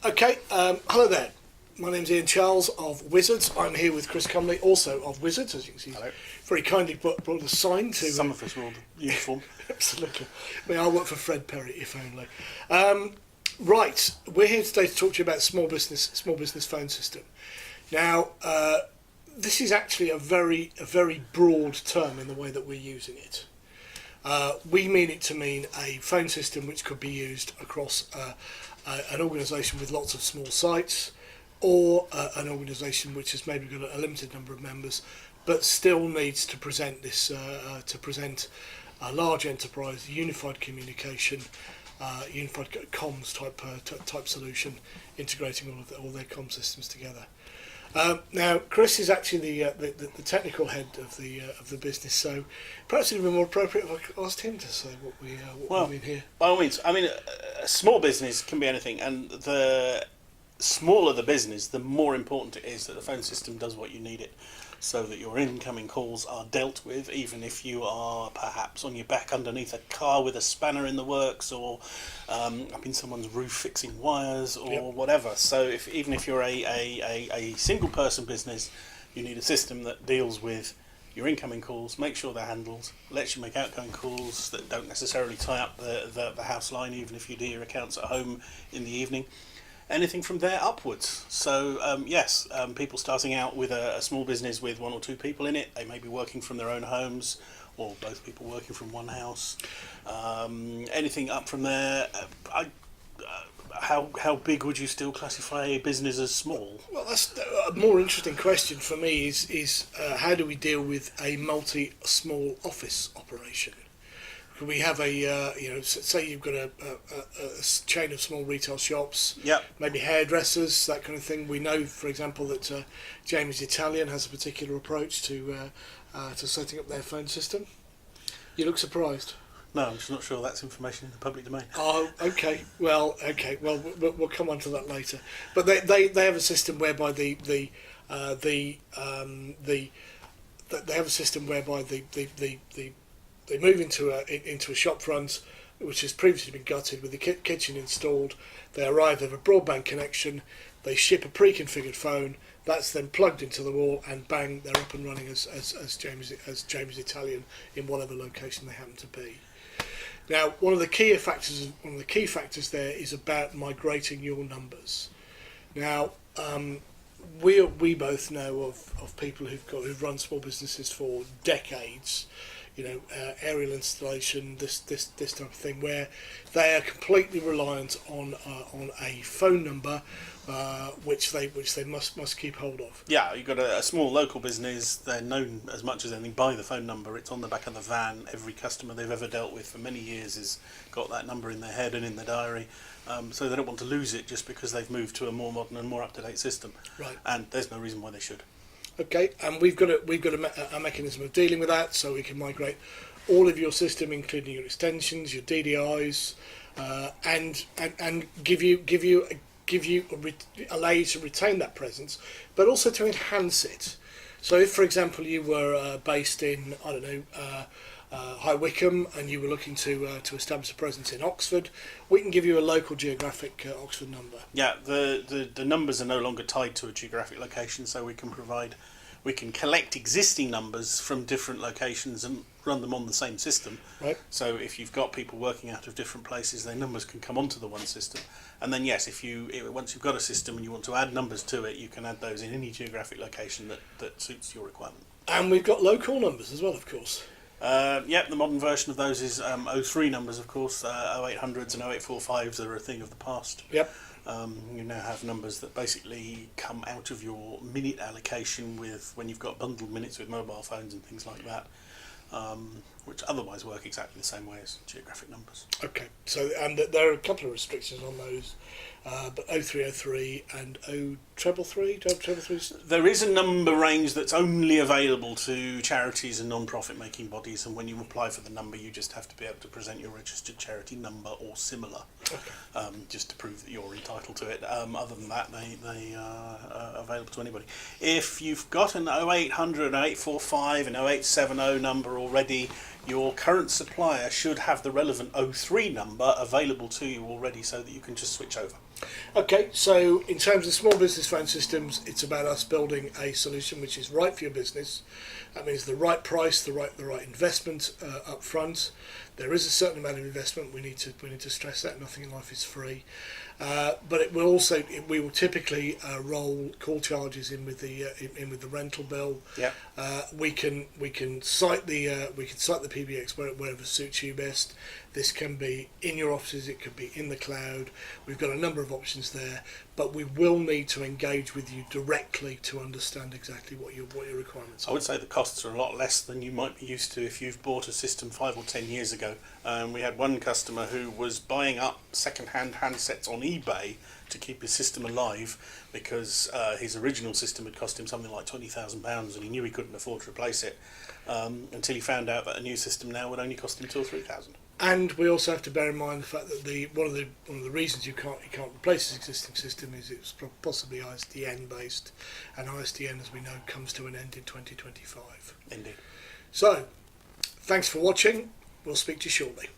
Okay, hello there. My name's Ian Charles of Wizards. I'm here with Chris Comley, also of Wizards, as you can see. Hello. Very kindly brought a sign to... Some of us wore the uniform. Absolutely. I mean, I work for Fred Perry, if only. Right, we're here today to talk to you about small business phone system. Now, this is actually a very broad term in the way that we're using it. We mean it to mean a phone system which could be used across an organisation with lots of small sites, or an organisation which has maybe got a limited number of members, but still needs to present this present a large enterprise, unified communication, unified comms type solution, integrating all their comm systems together. Now, Chris is actually the technical head of the business, so perhaps it would be more appropriate if I asked him to say what we mean here. By all means, I mean, a small business can be anything, and the smaller the business, the more important it is that the phone system does what you need it, so that your incoming calls are dealt with, even if you are perhaps on your back underneath a car with a spanner in the works, or up in someone's roof fixing wires, or whatever. So even if you're a single person business, you need a system that deals with your incoming calls, make sure they're handled, lets you make outgoing calls that don't necessarily tie up the house line, even if you do your accounts at home in the evening. Anything from there upwards. So people starting out with a small business with one or two people in it, they may be working from their own homes, or both people working from one house. Anything up from there, how big would you still classify a business as small? Well, that's a more interesting question for me. Is how do we deal with a multi-small office operation? We have say you've got a chain of small retail shops, maybe hairdressers, that kind of thing. We know, for example, that James Italian has a particular approach to setting up their phone system. You look surprised. No, I'm just not sure that's information in the public domain. Oh, okay. Well, we'll come on to that later. But they have a system whereby they have a system whereby they move into a shop front which has previously been gutted with the kitchen installed. They arrive, they have a broadband connection, they ship a pre-configured phone, that's then plugged into the wall, and bang, they're up and running as James Italian in whatever location they happen to be. Now, one of the key factors there is about migrating your numbers. Now, we both know of people who've run small businesses for decades. Aerial installation, this type of thing, where they are completely reliant on a phone number, which they must keep hold of. Yeah, you've got a small local business. They're known as much as anything by the phone number. It's on the back of the van. Every customer they've ever dealt with for many years has got that number in their head and in their diary. So they don't want to lose it just because they've moved to a more modern and more up-to-date system. Right. And there's no reason why they should. Okay, and we've got a mechanism of dealing with that, so we can migrate all of your system, including your extensions, your DDIs, and allow you to retain that presence, but also to enhance it. So, if, for example, you were based in High Wycombe, and you were looking to establish a presence in Oxford, we can give you a local geographic Oxford number. Yeah, the numbers are no longer tied to a geographic location, so we can collect existing numbers from different locations and run them on the same system. Right. So if you've got people working out of different places, their numbers can come onto the one system. And then yes, once you've got a system and you want to add numbers to it, you can add those in any geographic location that suits your requirement. And we've got local numbers as well, of course. The modern version of those is 03 numbers, of course. 0800s and 0845s are a thing of the past. Yep. You now have numbers that basically come out of your minute allocation when you've got bundled minutes with mobile phones and things like that, which otherwise work exactly the same way as geographic numbers. Okay, so and there are a couple of restrictions on those, but 0303 and 0333. Do you have 333? There is a number range that's only available to charities and non-profit making bodies, and when you apply for the number, you just have to be able to present your registered charity number or similar, just to prove that you're entitled to it. Other than that, they are available to anybody. If you've got an 0800, an 0845, an 0870 number already, your current supplier should have the relevant O3 number available to you already so that you can just switch over. Okay, so in terms of small business phone systems, it's about us building a solution which is right for your business. That means the right price, the right investment up front. There is a certain amount of investment. We need to stress that nothing in life is free. But it will also we will typically roll call charges in with the rental bill. Yeah. We can cite the PBX wherever suits you best. This can be in your offices. It could be in the cloud. We've got a number of options there, but we will need to engage with you directly to understand exactly what your requirements are. I would say the costs are a lot less than you might be used to if you've bought a system 5 or 10 years ago. We had one customer who was buying up second-hand handsets on eBay to keep his system alive because his original system had cost him something like £20,000 and he knew he couldn't afford to replace it until he found out that a new system now would only cost him £2,000 or £3,000. And we also have to bear in mind the fact that one of the reasons you can't replace this existing system is it's possibly ISDN based, and ISDN, as we know, comes to an end in 2025. Indeed. So, thanks for watching. We'll speak to you shortly.